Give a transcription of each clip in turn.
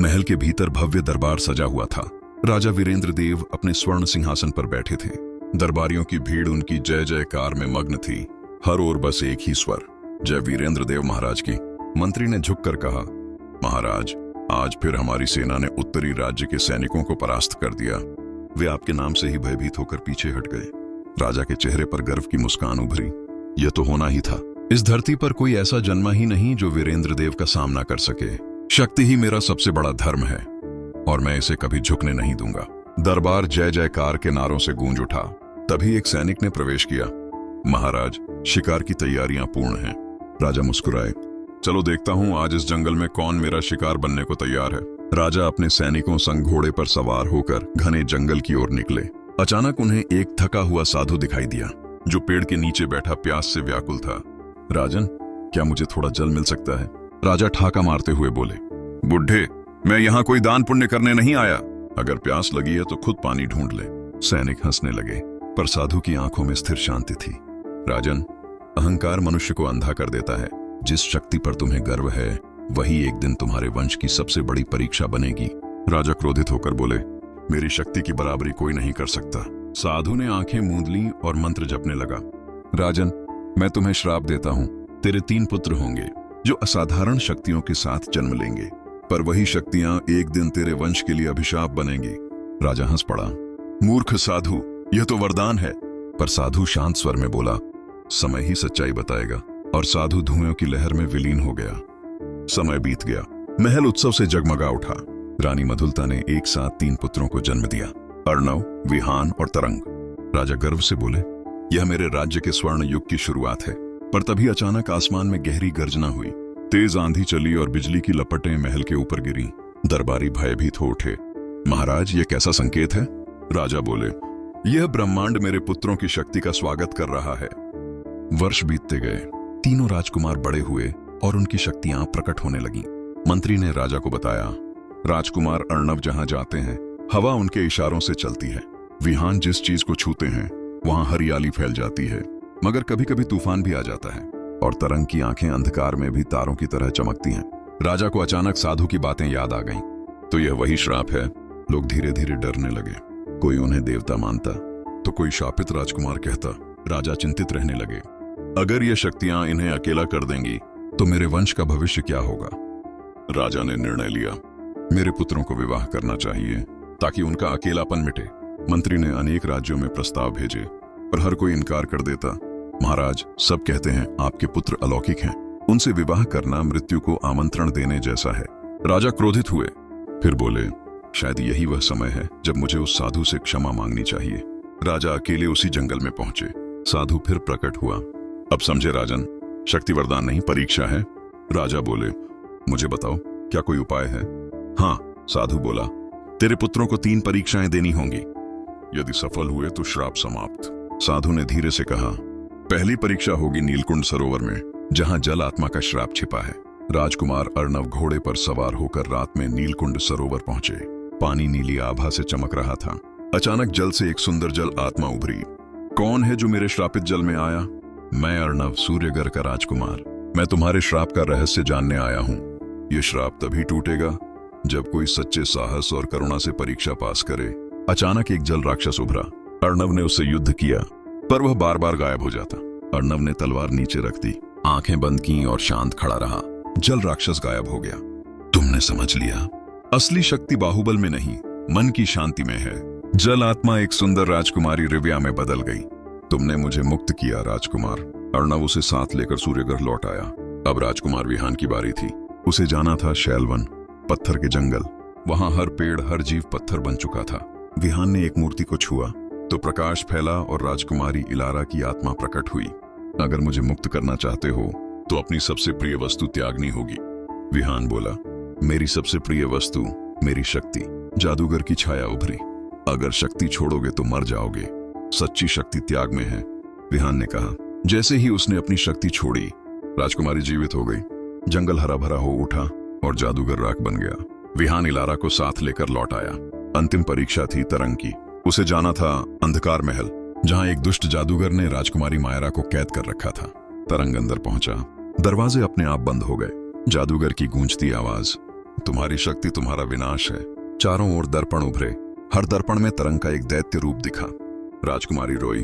महल के भीतर भव्य दरबार सजा हुआ था। राजा वीरेंद्र देव अपने स्वर्ण सिंहासन पर बैठे थे। दरबारियों की भीड़ उनकी जय जयकार में मग्न थी। हर ओर बस एक ही स्वर, जय वीरेंद्र देव महाराज की। मंत्री ने झुककर कहा, महाराज, आज फिर हमारी सेना ने उत्तरी राज्य के सैनिकों को परास्त कर दिया। वे आपके नाम से ही भयभीत होकर पीछे हट गए। राजा के चेहरे पर गर्व की मुस्कान उभरी। यह तो होना ही था। इस धरती पर कोई ऐसा जन्मा ही नहीं जो वीरेंद्र देव का सामना कर सके। शक्ति ही मेरा सबसे बड़ा धर्म है और मैं इसे कभी झुकने नहीं दूंगा। दरबार जय जयकार के नारों से गूंज उठा। तभी एक सैनिक ने प्रवेश किया। महाराज, शिकार की तैयारियां पूर्ण हैं। राजा मुस्कुराए। चलो देखता हूं आज इस जंगल में कौन मेरा शिकार बनने को तैयार है। राजा अपने सैनिकों संग घोड़े पर सवार होकर घने जंगल की ओर निकले। अचानक उन्हें एक थका हुआ साधु दिखाई दिया जो पेड़ के नीचे बैठा प्यास से व्याकुल था। राजन, क्या मुझे थोड़ा जल मिल सकता है? राजा ठाका मारते हुए बोले। बुढ़े, मैं यहाँ कोई दान पुण्य करने नहीं आया। अगर प्यास लगी है तो खुद पानी ढूंढ ले। सैनिक हंसने लगे, पर साधु की आंखों में स्थिर शांति थी। राजन, अहंकार मनुष्य को अंधा कर देता है। जिस शक्ति पर तुम्हें गर्व है वही एक दिन तुम्हारे वंश की सबसे बड़ी परीक्षा बनेगी। राजा क्रोधित होकर बोले, मेरी शक्ति की बराबरी कोई नहीं कर सकता। साधु ने आंखें मूंद ली और मंत्र जपने लगा। राजन, मैं तुम्हें श्राप देता हूं। तेरे 3 पुत्र होंगे जो असाधारण शक्तियों के साथ जन्म लेंगे, पर वही शक्तियां एक दिन तेरे वंश के लिए अभिशाप बनेंगी। राजा हंस पड़ा। मूर्ख साधु, यह तो वरदान है। पर साधु शांत स्वर में बोला, समय ही सच्चाई बताएगा। और साधु धुएं की लहर में विलीन हो गया। समय बीत गया। महल उत्सव से जगमगा उठा। रानी मधुलता ने एक साथ 3 पुत्रों को जन्म दिया, अर्णव, विहान और तरंग। राजा गर्व से बोले, यह मेरे राज्य के स्वर्ण युग की शुरुआत है। पर तभी अचानक आसमान में गहरी गर्जना हुई। तेज आंधी चली और बिजली की लपटें महल के ऊपर गिरी। दरबारी भयभीत हो उठे। महाराज, यह कैसा संकेत है? राजा बोले, यह ब्रह्मांड मेरे पुत्रों की शक्ति का स्वागत कर रहा है। वर्ष बीतते गए। तीनों राजकुमार बड़े हुए और उनकी शक्तियां प्रकट होने लगीं। मंत्री ने राजा को बताया, राजकुमार अर्णव जहां जाते हैं हवा उनके इशारों से चलती है। विहान जिस चीज को छूते हैं वहां हरियाली फैल जाती है, मगर कभी कभी तूफान भी आ जाता है। और तरंग की आंखें अंधकार में भी तारों की तरह चमकती हैं। राजा को अचानक साधु की बातें याद आ गईं। तो यह वही श्राप है। लोग धीरे धीरे डरने लगे। कोई उन्हें देवता मानता तो कोई शापित राजकुमार कहता। राजा चिंतित रहने लगे। अगर ये शक्तियां इन्हें अकेला कर देंगी तो मेरे वंश का भविष्य क्या होगा? राजा ने निर्णय लिया, मेरे पुत्रों को विवाह करना चाहिए ताकि उनका अकेलापन मिटे। मंत्री ने अनेक राज्यों में प्रस्ताव भेजे, पर हर कोई इनकार कर देता। महाराज, सब कहते हैं आपके पुत्र अलौकिक हैं, उनसे विवाह करना मृत्यु को आमंत्रण देने जैसा है। राजा क्रोधित हुए, फिर बोले, शायद यही वह समय है जब मुझे उस साधु से क्षमा मांगनी चाहिए। राजा अकेले उसी जंगल में पहुंचे। साधु फिर प्रकट हुआ। अब समझे राजन, शक्ति वरदान नहीं परीक्षा है। राजा बोले, मुझे बताओ, क्या कोई उपाय है? हाँ, साधु बोला, तेरे पुत्रों को 3 परीक्षाएं देनी होंगी। यदि सफल हुए तो श्राप समाप्त। साधु ने धीरे से कहा, पहली परीक्षा होगी नीलकुंड सरोवर में, जहां जल आत्मा का श्राप छिपा है। राजकुमार अर्णव घोड़े पर सवार होकर रात में नीलकुंड सरोवर पहुंचे। पानी नीली आभा से चमक रहा था। अचानक जल से एक सुंदर जल आत्मा उभरी। कौन है जो मेरे श्रापित जल में आया? मैं अर्णव, सूर्यगर का राजकुमार। मैं तुम्हारे श्राप का रहस्य जानने आया हूं। यह श्राप तभी टूटेगा जब कोई सच्चे साहस और करुणा से परीक्षा पास करे। अचानक एक जल राक्षस उभरा। अर्णव ने उससे युद्ध किया, पर वह बार बार गायब हो जाता। अर्णव ने तलवार नीचे रख दी, आंखें बंद की और शांत खड़ा रहा। जल राक्षस गायब हो गया। तुमने समझ लिया, असली शक्ति बाहुबल में नहीं, मन की शांति में है। जल आत्मा एक सुंदर राजकुमारी रिव्या में बदल गई। तुमने मुझे मुक्त किया राजकुमार। अर्णव उसे साथ लेकर सूर्यगढ़ लौट आया। अब राजकुमार विहान की बारी थी। उसे जाना था शैलवन, पत्थर के जंगल। वहां हर पेड़, हर जीव पत्थर बन चुका था। विहान ने एक मूर्ति को छुआ तो प्रकाश फैला और राजकुमारी इलारा की आत्मा प्रकट हुई। अगर मुझे मुक्त करना चाहते हो तो अपनी सबसे प्रिय वस्तु त्यागनी होगी। विहान बोला, मेरी सबसे प्रिय वस्तु मेरी शक्ति। जादूगर की छाया उभरी। अगर शक्ति छोड़ोगे तो मर जाओगे, सच्ची शक्ति त्याग में है। विहान ने कहा। जैसे ही उसने अपनी शक्ति छोड़ी, राजकुमारी जीवित हो गई। जंगल हरा भरा हो उठा और जादूगर राख बन गया। विहान इलारा को साथ लेकर लौट आया। अंतिम परीक्षा थी तरंग की। उसे जाना था अंधकार महल, जहां एक दुष्ट जादूगर ने राजकुमारी मायरा को कैद कर रखा था। तरंग अंदर पहुंचा। दरवाजे अपने आप बंद हो गए। जादूगर की गूंजती आवाज, तुम्हारी शक्ति तुम्हारा विनाश है। चारों ओर दर्पण उभरे, हर दर्पण में तरंग का एक दैत्य रूप दिखा। राजकुमारी रोई,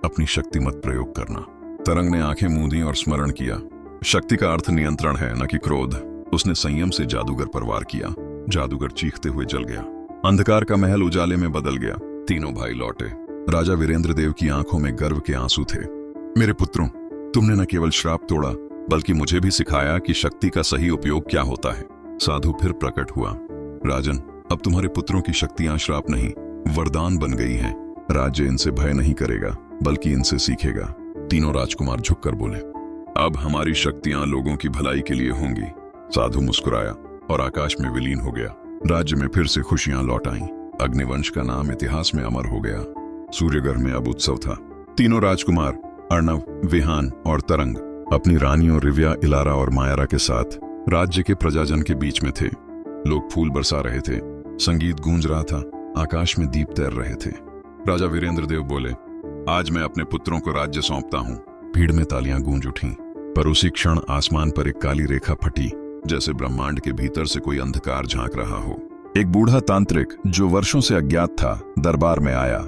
अपनी शक्ति मत प्रयोग करना। तरंग ने आंखें मूंदी और स्मरण किया, शक्ति का अर्थ नियंत्रण है, न कि क्रोध। उसने संयम से जादूगर पर वार किया। जादूगर चीखते हुए जल गया। अंधकार का महल उजाले में बदल गया। तीनों भाई लौटे। राजा वीरेंद्र देव की आंखों में गर्व के आंसू थे। मेरे पुत्रों, तुमने न केवल श्राप तोड़ा, बल्कि मुझे भी सिखाया कि शक्ति का सही उपयोग क्या होता है। साधु फिर प्रकट हुआ। राजन, अब तुम्हारे पुत्रों की शक्तियां श्राप नहीं, वरदान बन गई हैं। राज्य इनसे भय नहीं करेगा, बल्कि इनसे सीखेगा। तीनों राजकुमार झुककर बोले, अब हमारी शक्तियां लोगों की भलाई के लिए होंगी। साधु मुस्कुराया और आकाश में विलीन हो गया। राज्य में फिर से खुशियां लौट आईं। अग्निवंश का नाम इतिहास में अमर हो गया। सूर्यगढ़ में अब उत्सव था। तीनों राजकुमार अर्णव, विहान और तरंग अपनी रानियों रिव्या, इलारा और मायरा के साथ राज्य के प्रजाजन के बीच में थे। लोग फूल बरसा रहे थे, संगीत गूंज रहा था, आकाश में दीप तैर रहे थे। राजा वीरेंद्र देव बोले, आज मैं अपने पुत्रों को राज्य सौंपता हूँ। भीड़ में तालियां गूंज उठीं, पर उसी क्षण आसमान पर एक काली रेखा फटी, जैसे ब्रह्मांड के भीतर से कोई अंधकार झांक रहा हो। एक बूढ़ा तांत्रिक जो वर्षों से अज्ञात था, दरबार में आया।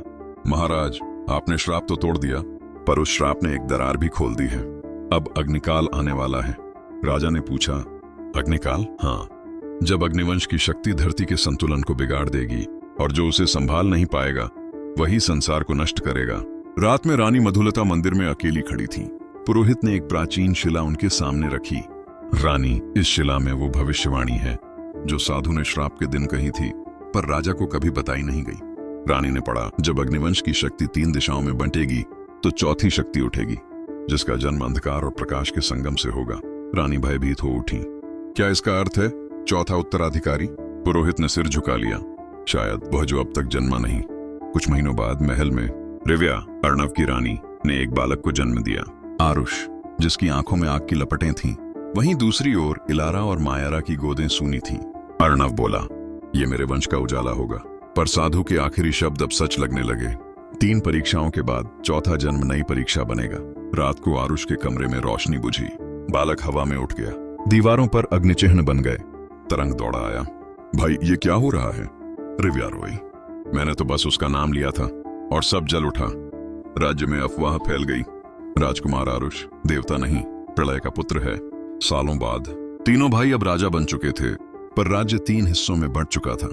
महाराज, आपने श्राप तो तोड़ दिया, पर उस श्राप ने एक दरार भी खोल दी है। अब अग्निकाल आने वाला है। राजा ने पूछा, अग्निकाल? हाँ, जब अग्निवंश की शक्ति धरती के संतुलन को बिगाड़ देगी और जो उसे संभाल नहीं पाएगा वही संसार को नष्ट करेगा। रात में रानी मधुलता मंदिर में अकेली खड़ी थी। पुरोहित ने एक प्राचीन शिला उनके सामने रखी। रानी, इस शिला में वो भविष्यवाणी है जो साधु ने श्राप के दिन कही थी, पर राजा को कभी बताई नहीं गई। रानी ने पढ़ा, जब अग्निवंश की शक्ति 3 दिशाओं में बंटेगी तो चौथी शक्ति उठेगी, जिसका जन्म अंधकार और प्रकाश के संगम से होगा। रानी भयभीत हो उठी। क्या इसका अर्थ है चौथा उत्तराधिकारी? पुरोहित ने सिर झुका लिया। शायद वह जो अब तक जन्मा नहीं। कुछ महीनों बाद महल में रिव्या, अर्णव की रानी, ने एक बालक को जन्म दिया, आरुष, जिसकी आंखों में आग की लपटें थीं। वहीं दूसरी ओर इलारा और मायरा की गोदें सूनी थीं। अर्णव बोला, ये मेरे वंश का उजाला होगा। पर साधु के आखिरी शब्द अब सच लगने लगे। 3 परीक्षाओं के बाद चौथा जन्म नई परीक्षा बनेगा। रात को आरुष के कमरे में रोशनी बुझी। बालक हवा में उठ गया। दीवारों पर अग्निचिह्न बन गए। तरंग दौड़ा आया। भाई, ये क्या हो रहा है? रिव्या रोई, मैंने तो बस उसका नाम लिया था और सब जल उठा। राज्य में अफवाह फैल गई। राजकुमार आरुष देवता नहीं, प्रलय का पुत्र है। सालों बाद तीनों भाई अब राजा बन चुके थे, पर राज्य 3 हिस्सों में बंट चुका था।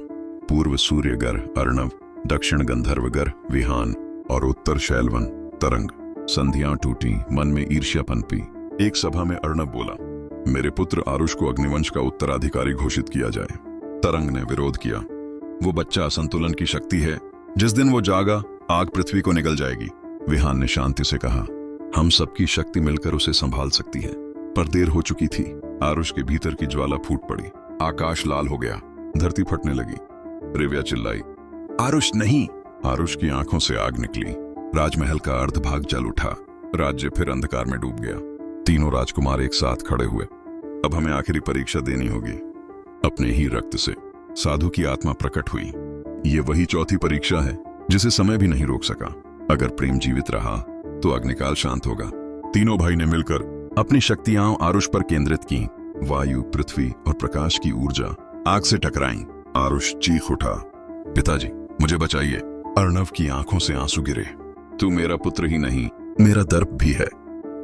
पूर्व सूर्यगर अर्णव, दक्षिण गंधर्वगर विहान और उत्तर शैलवन तरंग। संधियां टूटी, मन में ईर्ष्या पनपी। एक सभा में अर्णव बोला, मेरे पुत्र आरुष को अग्निवंश का उत्तराधिकारी घोषित किया जाए। तरंग ने विरोध किया, वो बच्चा असंतुलन की शक्ति है, जिस दिन वो जागा आग पृथ्वी को निगल जाएगी। विहान ने शांति से कहा, हम सबकी शक्ति मिलकर उसे संभाल सकती है। पर देर हो चुकी थी। आरुष के भीतर की ज्वाला फूट पड़ी। आकाश लाल हो गया, धरती फटने लगी। रिव्या चिल्लाई, आरुष नहीं! आरुष की आंखों से आग निकली। राजमहल का अर्धभाग जल उठा। राज्य फिर अंधकार में डूब गया। तीनों राजकुमार एक साथ खड़े हुए। अब हमें आखिरी परीक्षा देनी होगी, अपने ही रक्त से। साधु की आत्मा प्रकट हुई। ये वही चौथी परीक्षा है जिसे समय भी नहीं रोक सका। अगर प्रेम जीवित रहा तो अग्निकाल शांत होगा। तीनों भाई ने मिलकर अपनी शक्तियां आरुष पर केंद्रित की। वायु, पृथ्वी और प्रकाश की ऊर्जा आग से टकराई। आरुष चीख उठा, पिताजी मुझे बचाइए। अर्णव की आंखों से आंसू गिरे। तू मेरा पुत्र ही नहीं, मेरा दर्प भी है।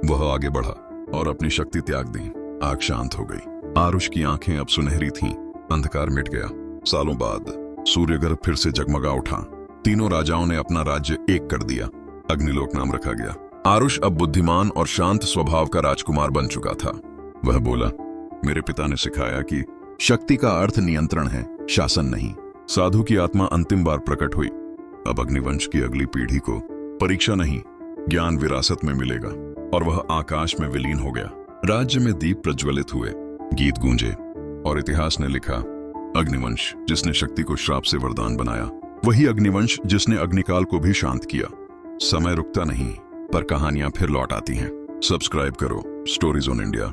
वह आगे बढ़ा और अपनी शक्ति त्याग दी। आग शांत हो गई। आरुष की आंखें अब सुनहरी थीं। अंधकार मिट गया। सालों बाद सूर्यगर्भ फिर से जगमगा उठा। तीनों राजाओं ने अपना राज्य एक कर दिया। अग्निलोक नाम रखा गया। आरुष अब बुद्धिमान और शांत स्वभाव का राजकुमार बन चुका था। वह बोला, मेरे पिता ने सिखाया कि शक्ति का अर्थ नियंत्रण है, शासन नहीं। साधु की आत्मा अंतिम बार प्रकट हुई। अब अग्निवंश की अगली पीढ़ी को परीक्षा नहीं, ज्ञान विरासत में मिलेगा। और वह आकाश में विलीन हो गया। राज्य में दीप प्रज्वलित हुए, गीत गूंजे और इतिहास ने लिखा, अग्निवंश जिसने शक्ति को श्राप से वरदान बनाया, वही अग्निवंश जिसने अग्निकाल को भी शांत किया। समय रुकता नहीं, पर कहानियां फिर लौट आती हैं। सब्सक्राइब करो स्टोरीज ऑन इंडिया।